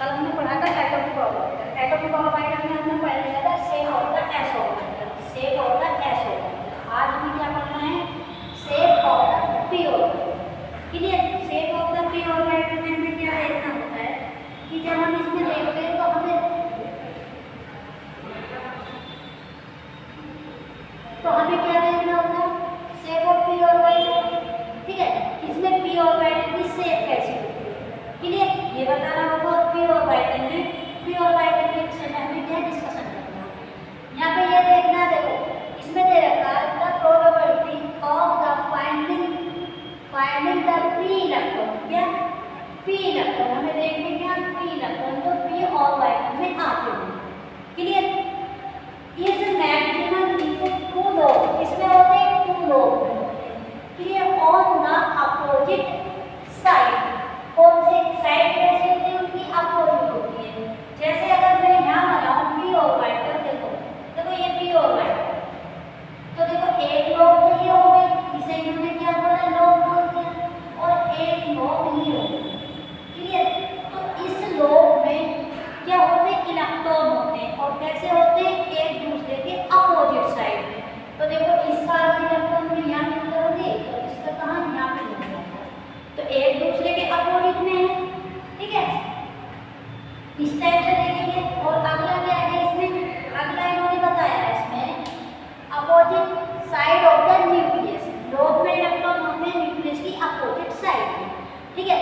कल हमने पढ़ा था एटॉमिक ऑर्बिटर। एटॉमिक ऑर्बिटर में हमने पढ़ लिया था shape of the S orbiter, shape of the S orbiter. आज हमें क्या पढ़ना है? Shape of the P orbiter. Clear? Shape of the P orbiter में हमें क्या देखना होता है कि जब हम इसमें देखते हैं तो हमें क्या देखना होगा? Shape of P orbiter. ठीक है, इसमें पी ऑर्बिटर की शेप कैसी होती है? क्लियर? ये बताना होगा। पी ऑर्बिटर के विषय में हमें क्या डिस्कशन करना है। यहाँ पे ये देखना, देखो इसमें दे रखा है the probability of the finding the P electron. क्या? पी इलेक्ट्रॉन हमें देखने क्या? पी इलेक्ट्रॉन जो पी ऑर्बिटर में आते हैं। Clear? Is maximum into 2 lobe, इसमें होते हैं 2 lobe. Clear? On the opposite side. कौन से साइड कैसे होती है? उनकी अपोजिट होती है। जैसे अगर मैं यहाँ बनाऊं पी ऑर्बिटर, देखो ये पी ऑर्बिटर, तो देखो एक लोब तो ये हो गई, इसे इन्होंने क्या बोला? लोब बोल दिया, और एक लोब ये हो गई। क्लियर? तो इस लोब में क्या होते हैं? इलेक्ट्रॉन होते हैं। और कैसे होते हैं? एक दूसरे के अपोजिट साइड में। तो देखो इसका इलेक्ट्रॉन में यहाँ मिलते होंगे, तो इसका कहाँ? यहाँ पे मिलते होंगे, तो एक दूसरे के अपोजिट में है। ठीक है, इस टाइप से देखेंगे। और अगला क्या है इसमें? अगला इन्होंने बताया है इसमें opposite side of the nucleus. Lobe में इलेक्ट्रॉन होते हैं न्यूक्लियस की अपोजिट साइड में। ठीक है,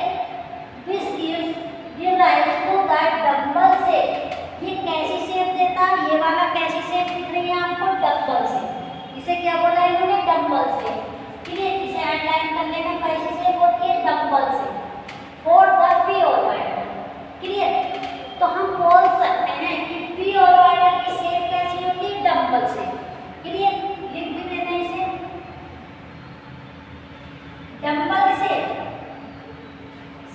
this gives rise to that double shape. ये कैसी शेप देता है? ये वाला कैसी शेप दिख रही है आपको? Double shape. इसे क्या बोला इन्होंने? Double shape. ठीक है, इसे अंडरलाइन कर लेना। कैसी शेप होती है? Double shape for the P orbiter. Clear? तो हम बोल सकते हैं कि पी ऑर्बिटर की शेप कैसी होती है? Double shape. क्लियर? लिख भी देते हैं इसे, डबल शेप।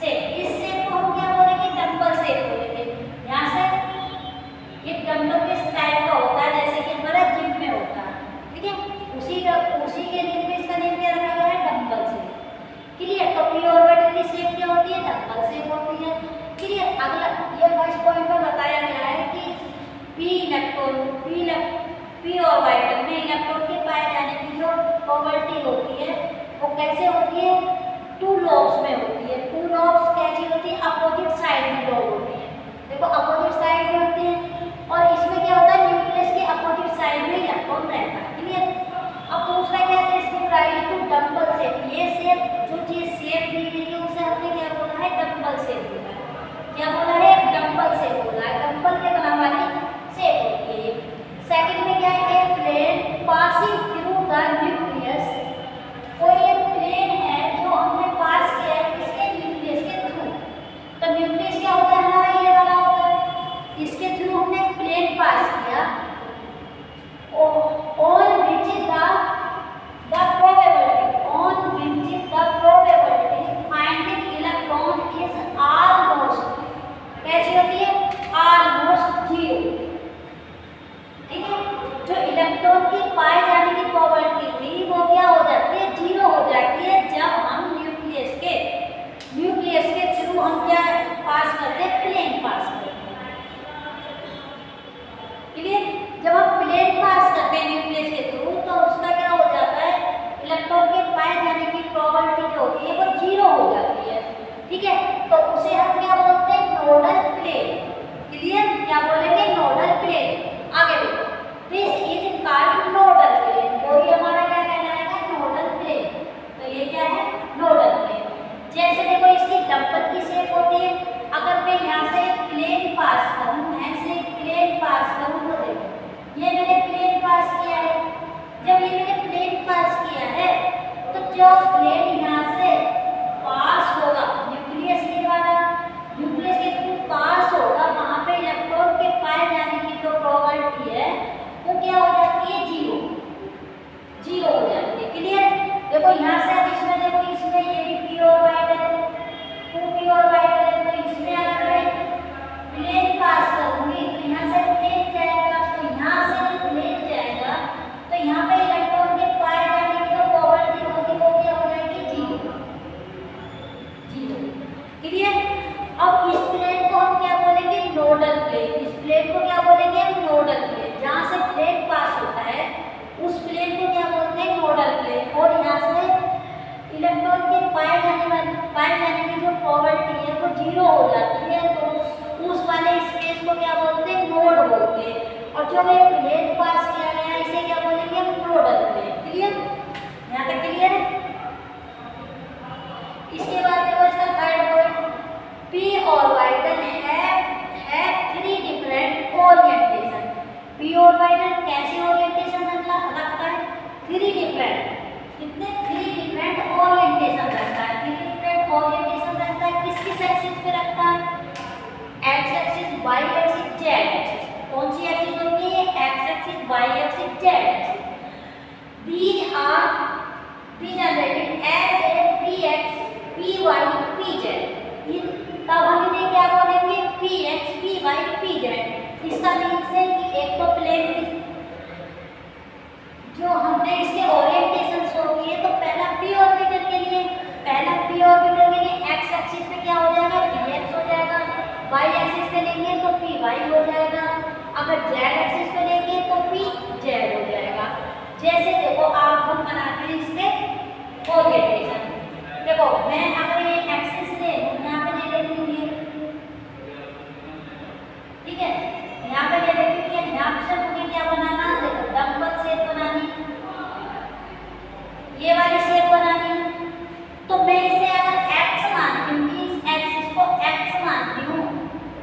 इस शेप को हम क्या बोलेंगे? डबल शेप बोलेंगे। यहाँ से ये डम्बल के टाइप का होता है, जैसे कि हमारा जिम में होता है। ठीक है, उसी के लिए भी इसका नेम क्या रखा गया है? Dumbbell shape. क्लियर? तो पी ऑर्बिटर की शेप क्या होती है? डबल शेप होती है। क्लियर? अगला ये फर्स्ट पॉइंट में बताया गया है कि पी ऑर्बिटर में इलेक्ट्रॉन के पाए जाने की जो प्रोबेबिलिटी होती है वो कैसे होती है? 2 लोब्स में होती है। 2 लोब्स कैसी होती है? अपोजिट साइड में लोब होती है। देखो अपोजिट साइड में होती है, और इसमें क्या होता है? न्यूक्लियस के अपोजिट साइड में इलेक्ट्रॉन रहता है। क्लियर? अब दूसरा क्या है? इसको राइज टू डबल शेप। ये शेप जो चीज शेप दी गई है उसे हमने क्या बोला है? डबल शेप बोला है। क्या बोला है? डबल शेप बोला है। डबल के बना वाली शेप होती है। सेकंड में क्या है? A plane passing through the nucleus. कोई एक प्लेन है जो हमने पास किया है इसके न्यूक्लियस के थ्रू। तो न्यूक्लियस क्या होता है? हमारा ये वाला होता है। इसके थ्रू हमने प्लेन पास किया, on which the probability finding electron is almost कैसी होती है? almost 0। ठीक है, जो इलेक्ट्रॉन की पाए जाने की प्रोबेबिलिटी थी वो क्या हो जाती है? 0 हो जाती है जब हम न्यूक्लियस के थ्रू हम क्या पास करते हैं? प्लेन पास करते हैं। क्लियर? जब हम प्लेन पास करते हैं न्यूक्लियस के थ्रू तो उसका क्या हो जाता है? इलेक्ट्रॉन के पाए जाने की प्रोबेबिलिटी जो होती है वो 0 हो जाती है। ठीक है, तो उसे हम क्या बोलते हैं? Nodal plane. क्लियर? क्या बोलेंगे? Nodal plane. आगे देखो, this is called nodal plane. वही हमारा क्या कहलाएगा? Nodal plane. तो ये क्या है? Nodal plane. जैसे देखो इसकी डबल की शेप होती है। अगर मैं यहाँ से प्लेन पास करूँ, ऐसे प्लेन पास करूँ, तो देखो ये मैंने प्लेन पास किया है। जब ये मैंने प्लेन पास किया है तो जो प्लेन यहाँ से पास होगा न्यूक्लियस के वाला, न्यूक्लियस के थ्रू पास होगा, वहाँ पे इलेक्ट्रॉन के पाए जाने की जो प्रोबेबिलिटी है वो क्या हो जाती है? 0 हो जाती है। क्लियर? देखो यहाँ से अब इसमें देखो, इसमें ये भी पी ऑर्बिटर है, 2 पी ऑर्बिटर है, तो इसमें अगर मैं प्लेन पास करूंगी तो यहाँ से प्लेन जाएगा, तो यहाँ से प्लेन जाएगा, तो यहाँ पे इलेक्ट्रॉन के पाए जाने की जो प्रोबेबिलिटी होगी वो क्या हो जाएगी? 0। क्लियर? अब इस प्लेन को हम क्या बोलेंगे? Nodal plane. इस प्लेन को क्या बोलेंगे हम? Nodal plane. जहाँ से प्लेन पास होता है उस प्लेन को क्या बोलते हैं? Nodal plane. और यहाँ से इलेक्ट्रॉन के पाए जाने की जो प्रोबेबिलिटी है वो 0 हो जाती है, तो उस वाले स्पेस को क्या बोलते हैं? नोड बोलते हैं। और जो एक प्लेन पास किया गया इसे क्या बोलेंगे हम? Nodal plane. क्लियर? यहाँ तक क्लियर है? इसके बाद देखो इसका थर्ड पॉइंट, पी ऑर्बिटल है 3 डिफरेंट ओरिएंटेशन। पी ऑर्बिटल कैसे ओरिएंटेशन रखता है? 3 डिफरेंट। कितने? 3 डिफरेंट ओरिएंटेशन रखता है। 3 डिफरेंट ओरिएंटेशन रखता है। किस किस एक्सिस पे रखता है? X axis, Y axis, Z axis. कौन सी एक्सिस होती है? X axis, Y axis, Z axis. These are written as a px, py, pz। तब हम इन्हें क्या बोलेंगे? px, py, pz। इसका मीन्स है कि एक तो प्लेन जो हमने इसके ओरिएंटेशन शो किए, तो पहला p ऑर्बिटल के लिए x एक्सिस पे क्या हो जाएगा? px हो जाएगा। y एक्सिस पे लेंगे तो py हो जाएगा। अगर z एक्सिस पे लेंगे तो pz हो जाएगा। जैसे देखो आप हम बनाते हैं इससे ओरिएंटेशन। देखो मैं अगर ये एक्सिस ले यहाँ पे ले लेती हूँ ये, ठीक है, यहाँ पे ले लेती हूँ। यहाँ से मुझे क्या बनाना? देखो डम्बल शेप बनानी, ये वाली शेप बनानी। तो मैं इसे अगर x मानती हूँ, इस एक्सिस को x मानती हूँ,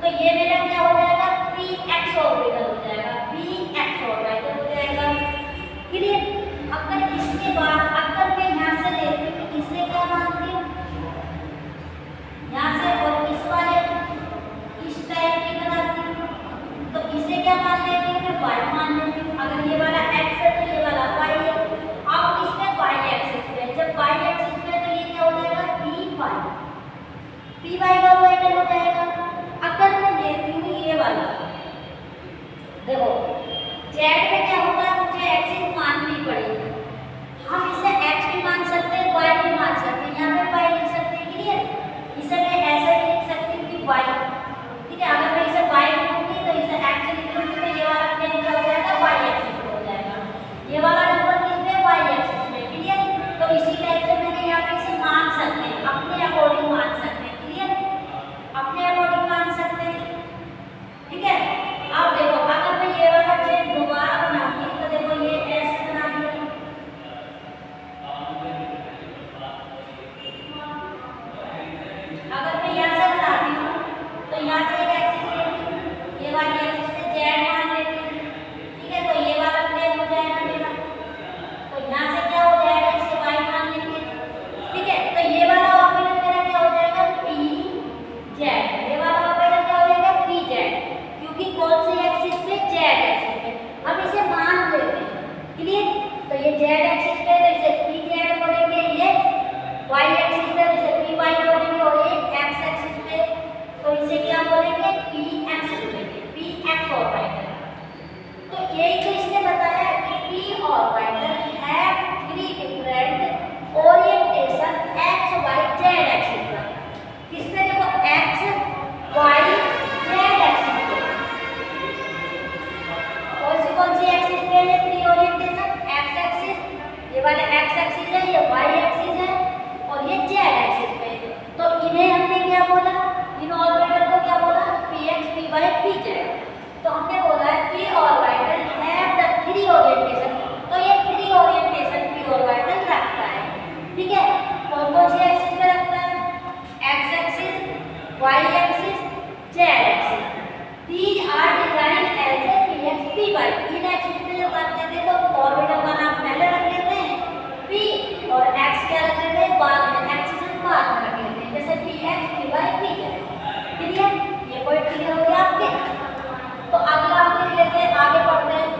तो ये मेरा क्या हो जाएगा? px ऑर्बिटल हो जाएगा। px ऑर्बिटल हो जाएगा। क्लियर? अगर इसके बाद अगर मैं यहाँ से लेती हूँ, इसे क्या मानती हूँ? यहाँ से और इस वाले इस टाइप की बनाती हूँ, तो इसे क्या मान लेती हूँ? मैं y मान लेती हूँ। अगर ये वाला x है तो ये वाला y है। अब इसमें y एक्सिस पे, जब y एक्सिस पे तो ये क्या हो जाएगा? py ऑर्बिटल हो जाएगा। अगर मैं लेती हूँ ये वाला, देखो z पे क्या होता है? मुझे एक्सिस माननी पड़ेगी। हम इसे x भी मान सकते हैं, y भी मान सकते हैं। यहाँ पे y लिख सकते हैं। क्लियर? इसे मैं ऐसा ही लिख सकती हूँ कि y, ठीक है। अगर मैं इसे y लिखूंगी तो इसे x लिख लूंगी, तो ये वाला प्लेन क्या हो जाएगा? y एक्सिस पे हो जाएगा। ये वाला नंबर किस पे? y एक्सिस पे। क्लियर? तो इसी टाइप से मैंने यहाँ पे इसे मान सकते हैं, अपने अकॉर्डिंग मान सकते हैं। क्लियर? अपने अकॉर्डिंग मान सकते हैं। ठीक है? अब देखो अगर मैं ये वाला प्लेन दोबारा बनाऊंगी तो देखो ये ऐसे बना दिया, अगर मैं यहाँ से बनाती हूँ तो यहाँ से एक एक्सिस लेती हूँ, ये वाली एक्सिस से z मान लेती हूँ। ठीक है? तो ये वाला प्लेन हो जाएगा मेरा, तो यहाँ से क्या हो जाएगा? इसे y मान लेंगे। ठीक है? तो ये वाला ऑर्बिटल मेरा क्या हो जाएगा? pz। ये वाला ऑर्बिटल क्या हो जाएगा? pz, क्योंकि कौन सी एक्सिस पे? z एक्सिस पे। हम इसे मान लेते हैं। क्लियर? तो ये z एक्सिस पे तो इसे pz बोलेंगे, ये y एक्सिस पे तो इसे py बोलेंगे, और ये x एक्सिस पे तो इसे क्या बोलेंगे? px बोलेंगे, px ऑर्बिटल। तो यही तो इसने बताया कि p ऑर्बिटल है 3 different orientation x y z axis पर। किसमें? देखो x y z एक्सिस पे। कौन सी एक्सिस पे है? 3 ओरिएंटेशन। x एक्सिस, ये वाला x एक्सिस है, ये y एक्सिस है, और ये z एक्सिस पे। तो इन्हें हमने क्या बोला? इन ऑर्बिटल को क्या बोला? px, py, pz। तो हमने बोला है p orbital have the 3 orientation. तो ये 3 ओरिएंटेशन p ऑर्बिटल रखता है। ठीक है? कौन सी एक्सिस पे रखता है? x axis, y axis, z axis. These are designed as a px, py। In axis पे जब करते थे तो ऑर्बिटल का नाम पहले रख लेते हैं p, और x क्या रख लेते हैं? बाद में, एक्सिस बाद में रख लेते हैं, जैसे px, py, pz। क्लियर? ये पॉइंट क्लियर हो गया आपके? तो अगला हम लिख लेते हैं, आगे बढ़ते हैं।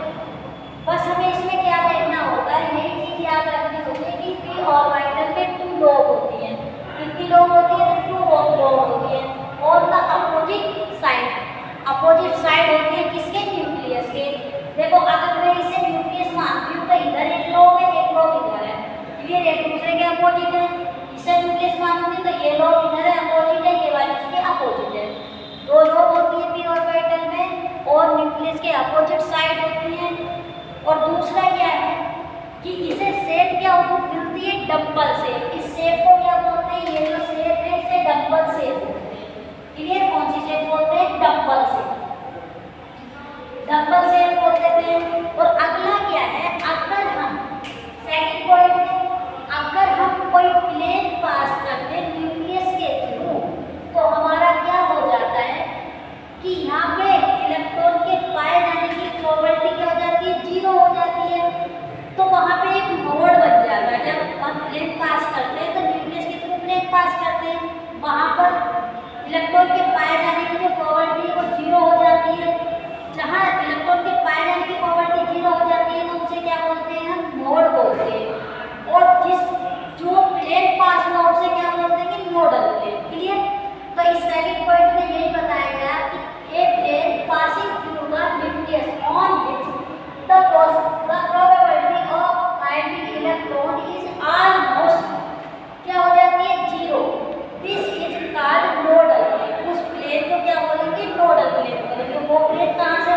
बस हमें इसमें क्या देखना होता है? यही चीज याद रखनी होती है कि p ऑर्बिटल में 2 लोब होती है। कितनी लोब होती है? 2 लोब होती है। और द अपोजिट साइड होती है किसके? न्यूक्लियस के। देखो अगर मैं इसे न्यूक्लियस मानती हूँ तो इधर एक लोब है, एक लोब इधर है। क्लियर? एक दूसरे के अपोजिट है। इसे न्यूक्लियस मानूंगी तो इसके अपोजिट साइड होती हैं। और दूसरा क्या है कि इसे शेप क्या मिलती है, डम्बल शेप। इस शेप को क्या बोलते हैं, ये जो शेप है इसे डम्बल शेप बोलते हैं। क्लियर, कौन सी शेप बोलते हैं, डम्बल शेप, डम्बल शेप बोलते हैं। और अगला क्या है, अगर हम सेकंड पॉइंट में अगर हम कोई प्लेन पास करते हैं न्यूक्लियस के थ्रू तो हमारा क्या हो जाता है कि यहाँ पे इलेक्ट्रॉन के पाए जाने की प्रोबेबिलिटी क्या हो जाती है, 0 हो जाती है। तो वहाँ पे एक मोड बन जाता है। जब हम प्लेन पास करते हैं तो न्यूक्लियस के थ्रू प्लेन पास करते हैं, वहाँ पर इलेक्ट्रॉन के पाए जाने की जो प्रोबेबिलिटी है वो 0 हो जाती है। जहाँ इलेक्ट्रॉन के पाए जाने की प्रोबेबिलिटी 0 हो जाती है तो उसे क्या बोलते हैं, हम मोड बोलते हैं। और जो प्लेन पास हुआ उसे क्या बोलते हैं कि नोडल प्लेन। क्लियर, तो इस सेकंड पॉइंट में यही बताया गया कि a plane passing through the nucleus on which the probability of finding electron is almost क्या हो जाती है, 0। This is called nodal plane. उस प्लेन को क्या बोलेंगे, नोडल प्लेन बोलेंगे। वो प्लेन कहाँ से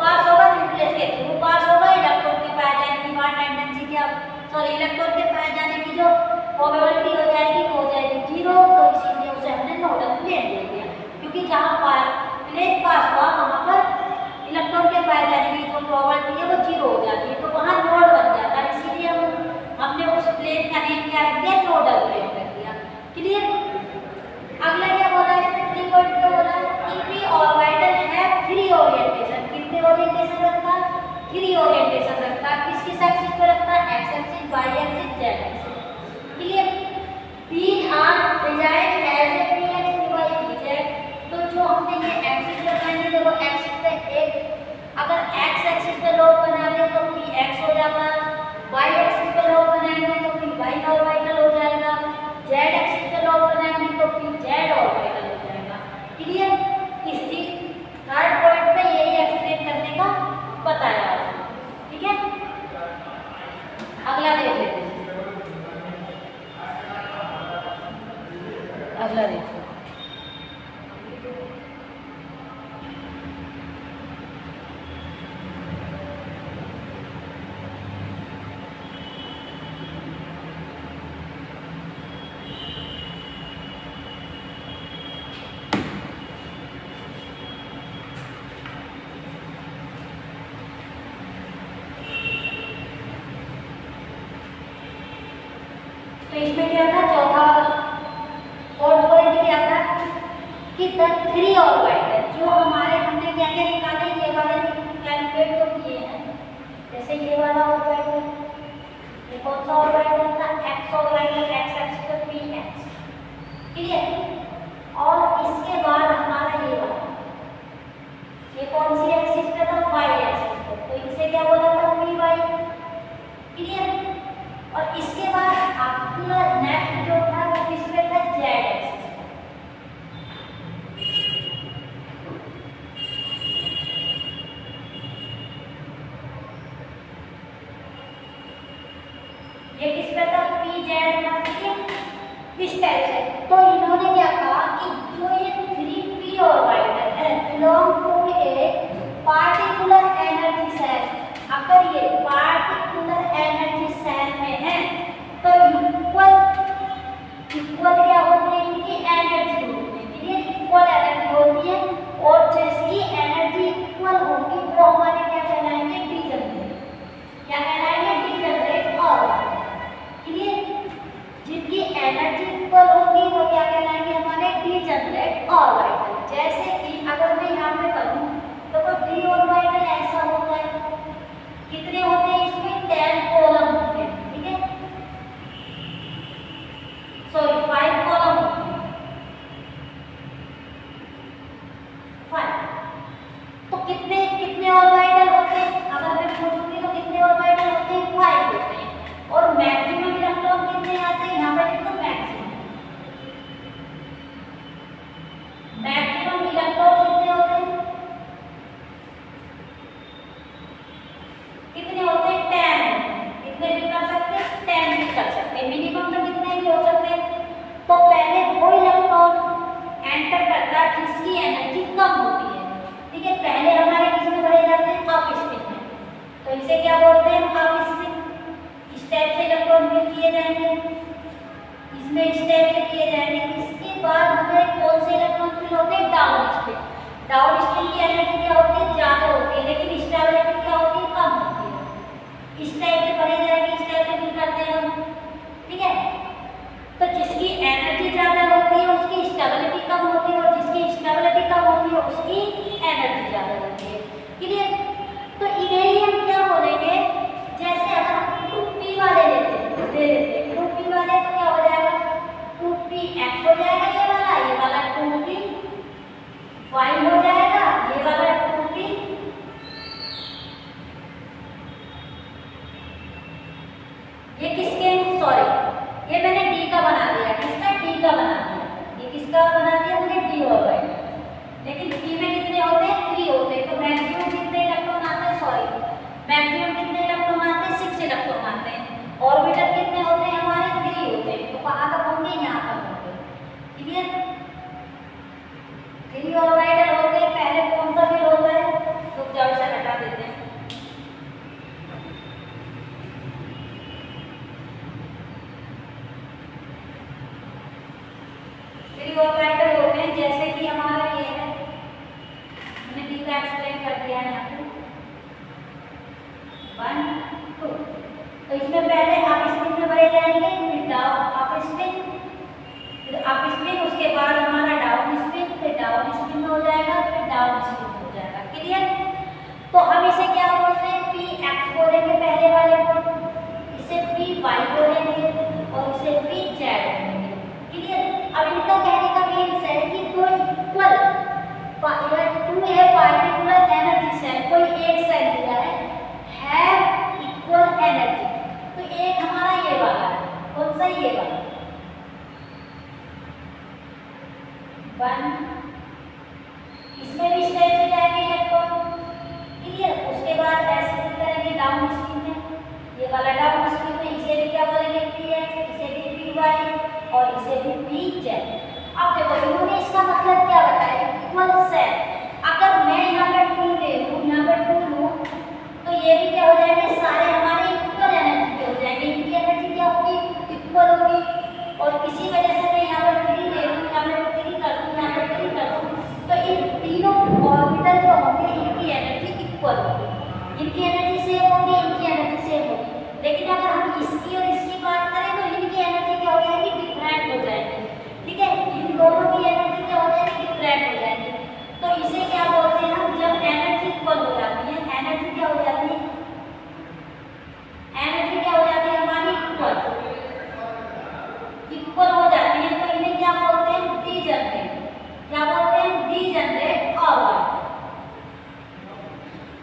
पास होगा, न्यूक्लियस के थ्रू पास होगा। इलेक्ट्रॉन के पाए जाने की बात टेंडेंसी क्या, सॉरी इलेक्ट्रॉन के पाए जाने की जो प्रोबेबिलिटी हो जाएगी वो हो जाएगी 0। तो इसीलिए उसे हमने नोडल प्लेन बोल दिया, क्योंकि जहाँ प्लेन पास हुआ वहाँ पर इलेक्ट्रॉन के पाए जाने की जो प्रोबेबिलिटी है वो 0 हो जाती है, तो वहाँ नोड बन जाता है। इसीलिए हमने उस प्लेन का नेम क्या रख दिया, नोडल प्लेन रख दिया। क्लियर, अगला क्या बोला है, थ्री पॉइंट क्या बोला कि फ्री ऑर्बिटल है फ्री ओरिएंटेशन। कितने ओरिएंटेशन रखता, फ्री ओरिएंटेशन रखता। किस किस एक्सिस पे रखता, X axis, Y axis, Z axis. Clear, तीन are design as a P X P Y P Z. तो जो हमने ये एक्सिस लगाएंगे देखो, एक्सिस पे एक अगर एक्स एक्सिस पे लोग बना रहे तो पी एक्स हो जाता, वाई एक्सिस पे लोग बनाएंगे तो पी वाई ऑर्बिटल हो जाएगा, जेड एक्सिस पे लोग बनाएंगे तो पी जेड ऑर्बिटल हो जाएगा। क्लियर, इसी थर्ड पॉइंट पे यही एक्सप्लेन करने का बताया है। ठीक है, अगला देख लेते हैं, अगला देखो। तो इसमें क्या था, चौथा फोर्थ पॉइंट क्या था कि द थ्री ऑर्बिटल जो हमारे हमने क्या क्या निकाले, ये वाले कैलकुलेट तो किए हैं। जैसे ये वाला ऑर्बिटल, ये कौन सा ऑर्बिटल था, एक्स ऑर्बिटल, एक्स एक्सिस पे पी एक्स। क्लियर, और इसके बाद हमारा ये वाला, ये कौन सी एक्सिस पे था, वाई एक्सिस पे, तो इसे क्या बोला था, पी वाई। क्लियर, और इसके बाद आपका नेक्स्ट जो था वो किस पे था, जेड एक्सिस पे। ये किस पे था, पी जेड था। ठीक है, इस टाइप से। तो इन्होंने क्या कहा कि जो ये 3p ऑर्बिटल है belong to a particular energy shell. अगर ये पार्टिकुलर एनर्जी सेल में है तो इक्वल क्या होती है, इनकी एनर्जी होती है। ये इक्वल एनर्जी होती है, और जिसकी एनर्जी इक्वल होगी वो हमारे क्या कहलाएंगे, डीजनरेट। क्या कहलाएंगे, डीजनरेट ऑर्बिटल। क्लियर, जिनकी एनर्जी इक्वल होगी वो क्या कहलाएंगे, हमारे डीजनरेट ऑर्बिटल। जैसे कि अगर मैं यहाँ पे करूँ तो डी ऑर्बिटल ऐसा होता है, कितने होते हैं इसमें, 10 कॉलम होते हैं। ठीक है, सॉरी 5 कॉलम होते हैं, 5। तो कितने कितने ऑर्बिटल होते हैं, अगर मैं पूछूंगी तो कितने ऑर्बिटल होते हैं, 5 होते हैं। और मैक्सिमम इलेक्ट्रॉन कितने आते हैं, यहाँ पे देखो मैक्सिमम इलेक्ट्रॉन कितने होते हैं, कितने होते हैं, 10। कितने भी कर सकते हैं, 10 भी कर सकते हैं। मिनिमम तो कितने भी हो सकते हैं। तो पहले वो इलेक्ट्रॉन एंटर करता है जिसकी एनर्जी कम होती है। ठीक है, पहले हमारे किसमें भरे जाते इसे क्या बोलते हैं आप स्पिन। इस टाइप से इलेक्ट्रॉन फिल किए जाएंगे, इसमें इस टाइप से किए जाएंगे। इसके बाद हमें कौन से इलेक्ट्रॉन फिल होते हैं, डाउन स्पिन। डाउन स्पिन की एनर्जी क्या होती है, ज्यादा होती है, लेकिन स्टेबिलिटी क्या होती है, कम होती है। इस टाइप से भरे जाएंगे, इस टाइप से फिल करते हैं हम, ठीक है। तो जिसकी एनर्जी ज्यादा होती है उसकी स्टेबिलिटी कम होती है, और जिसकी स्टेबिलिटी कम होती है उसकी एनर्जी ज्यादा होती है। क्लियर। तो इन्हें हम क्या बोलेंगे, जैसे अगर हम 2p वाले ले लेते हैं 2p वाले, तो क्या हो जाएगा 2px हो जाएगा, ये वाला 2p y हो जाएगा, ये वाला 2p ये किसके, सॉरी ये मैंने d का बना दिया, किसका, d का बना दिया, ये किसका बना दिया हमने, d ऑर्बिटल। लेकिन p में कितने होते हैं, 3 होते हैं। तो मैक्सिमम कितने इलेक्ट्रॉन आते हैं, सॉरी मैक्सिमम कितने इलेक्ट्रॉन आते हैं, 6 इलेक्ट्रॉन आते हैं। ऑर्बिटल कितने होते हैं हमारे, 3 होते हैं। तो कहाँ तक होंगे, यहाँ तक होंगे। क्लियर। 3 ऑर्बिटल होते हैं। पहले कौन सा फिल होता है, तो जब से हटा देते हैं। ऑर्बिटल होते हैं, जैसे कि हमारा ये है, मैंने डी का एक्सप्लेन कर दिया है यहाँ पे 1 2। तो इसमें पहले आप स्पिन में भरे जाएंगे, फिर डाउन अप स्पिन, फिर अप स्पिन, उसके बाद हमारा डाउन स्पिन, फिर डाउन स्पिन हो जाएगा, फिर डाउन स्पिन हो जाएगा। क्लियर। तो हम इसे क्या बोलते हैं, पी एक्स बोलेंगे पहले वाले को, इसे पी वाई बोलेंगे, और इसे पी जेड बोलेंगे। क्लियर। अब इनका कहने का मीन्स है कि दो इक्वल, टू है पार्टिकुलर एनर्जी सेल, कोई एक सेल दिया है इक्वल एनर्जी। तो एक हमारा ये वाला है, कौन सा, ये वाला 1, इसमें भी इस टाइप से जाएंगे इलेक्ट्रॉन। क्लियर। उसके बाद ऐसे करेंगे डाउन स्पिन में, ये वाला डाउन स्पिन में, इसे भी क्या बोलेंगे, पी एक्स, इसे भी पी वाई, और इसे भी पी जेड। अब देखो इन्होंने इसका मतलब क्या बताया, इक्वल सेल। अगर मैं यहाँ पे 2 ले लूँ, यहाँ पे 2 लूँ, तो ये भी क्या हो जाएंगे, सारे हमारे इक्वल एनर्जी के हो जाएंगे। इनकी एनर्जी क्या होगी, इक्वल होगी। और किसी वजह से मैं यहाँ पर 3 ले लूँ, यहाँ पर 3 कर दूँ, यहाँ पर 3 कर दूँ, तो इन तीनों ऑर्बिटल जो होंगे इनकी एनर्जी इक्वल होगी, इनकी एनर्जी सेम होगी, इनकी एनर्जी सेम होगी। लेकिन अगर हम इसकी और इसकी बात करें तो इनकी एनर्जी क्या हो जाएगी, डिफरेंट हो जाएगी। ठीक है। इन दोनों की एनर्जी क्या हो जाएगी, डिफरेंट हो जाएगी। तो इसे क्या बोलते हैं हम, जब एनर्जी इक्वल हो जाती है, एनर्जी क्या हो जाती है, एनर्जी क्या हो जाती है हमारी, इक्वल हो जाती है। तो इन्हें क्या बोलते हैं, डीजनरेट। क्या बोलते हैं, डीजनरेट ऑर्बिटल।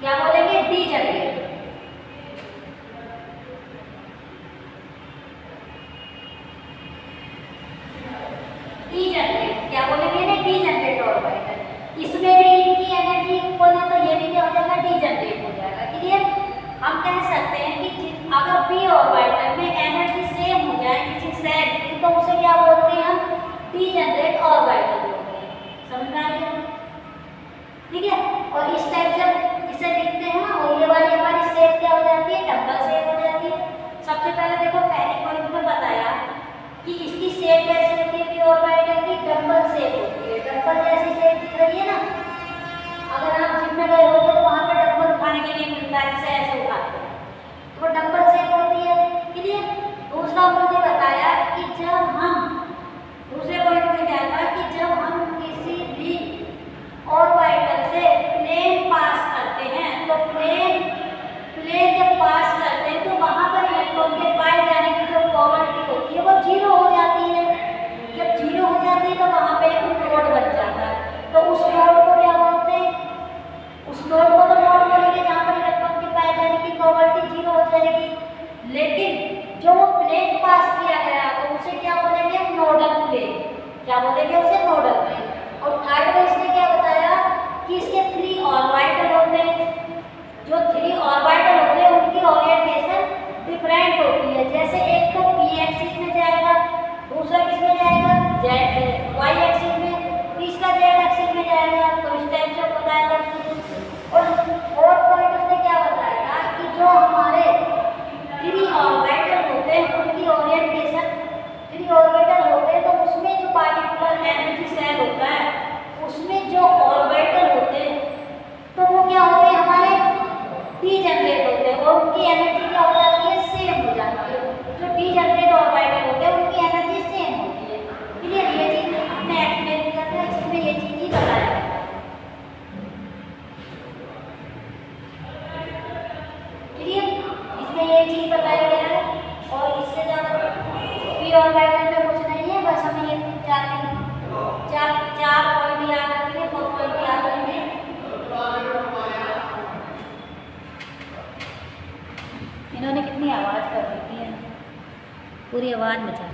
क्या बोलेंगे, डीजनरेट। डीजनरेट क्या बोलेंगे ना, डीजनरेट ऑर्बिटल। इसमें भी इनकी एनर्जी इक्वल है, तो ये भी क्या हो जाएगा, डीजनरेट हो जाएगा। क्लियर। हम कह सकते हैं कि अगर पी ऑर्बिटल में एनर्जी सेम हो जाए किसी सेल की, तो उसे क्या बोलते हैं हम, डीजनरेट ऑर्बिटल बोलते हैं। समझ में आ गया। ठीक है। और इस टाइप से इसे लिखते हैं, और ये वाली हमारी शेप क्या हो जाती है, डबल शेप हो जाती है। सबसे पहले देखो पहले पॉइंट में बताया कि इसकी शेप कैसी होती है, पी ऑर्बिटल की डबल शेप होती है। डबल जैसी शेप दिख रही है ना, अगर आप जिम में गए होगे तो वहां पे डबल उठाने के लिए मिलता है, जैसे ऐसे उठाते हैं, तो डबल शेप होती है। क्लियर। दूसरा उन्होंने बताया कि जब हम, दूसरे पॉइंट में क्या था कि जब हम किसी भी ऑर्बिटल से प्लेन पास करते हैं, तो प्लेन जब पास करते हैं तो वहां पर इलेक्ट्रॉन के पाए जाने की जो प्रोबेबिलिटी होती है वो 0 हो जाती है। जब 0 हो जाती है तो वहां पे एक नोड बन जाता है। तो उस नोड को क्या बोलते हैं, उस नोड को तो नोड बोलेंगे जहां पर इलेक्ट्रॉन के पाए जाने की प्रोबेबिलिटी 0 हो जाएगी। लेकिन जो प्लेन पास किया गया तो उसे क्या बोलेंगे, नोडल प्लेन। क्या बोलेंगे उसे, नोडल प्लेन। और थर्ड में इसने क्या बताया कि इसके 3 ऑर्बिटल होते हैं। जो 3 ऑर्बिटल होते हैं उनकी ओरिएंटेशन डिफरेंट होती है। जैसे एक तो पी एक्सिस में जाएगा, दूसरा किस में जाएगा, जेड वाई एक्सिस में, तीसरा जेड एक्सिस में जाएगा। तो इस टाइप से बताया। और फोर्थ पॉइंट उसने क्या बताया कि जो उसमें जो पार्टिकुलर एनर्जी सेल होता है उसमें जो ऑर्बिटल होते हैं तो वो क्या होते हैं हमारे डीजनरेट होते हैं और उनकी एनर्जी क्या हो जाती है सेम हो जाती है। जो डीजनरेट ऑर्बिटल होते हैं उनकी एनर्जी सेम होती है। क्लियर? ये चीज हमने एक्सप्लेन किया था, इसमें ये चीज ही बताया गया है। क्लियर? इसमें ये चीज बताया गया है और इससे ज्यादा पी ऑर्बिटल में कुछ नहीं है, बस हमें ये चार पॉइंट याद रखेंगे, 4 पॉइंट याद रखेंगे। इन्होंने कितनी आवाज कर रखी है, पूरी आवाज मचा।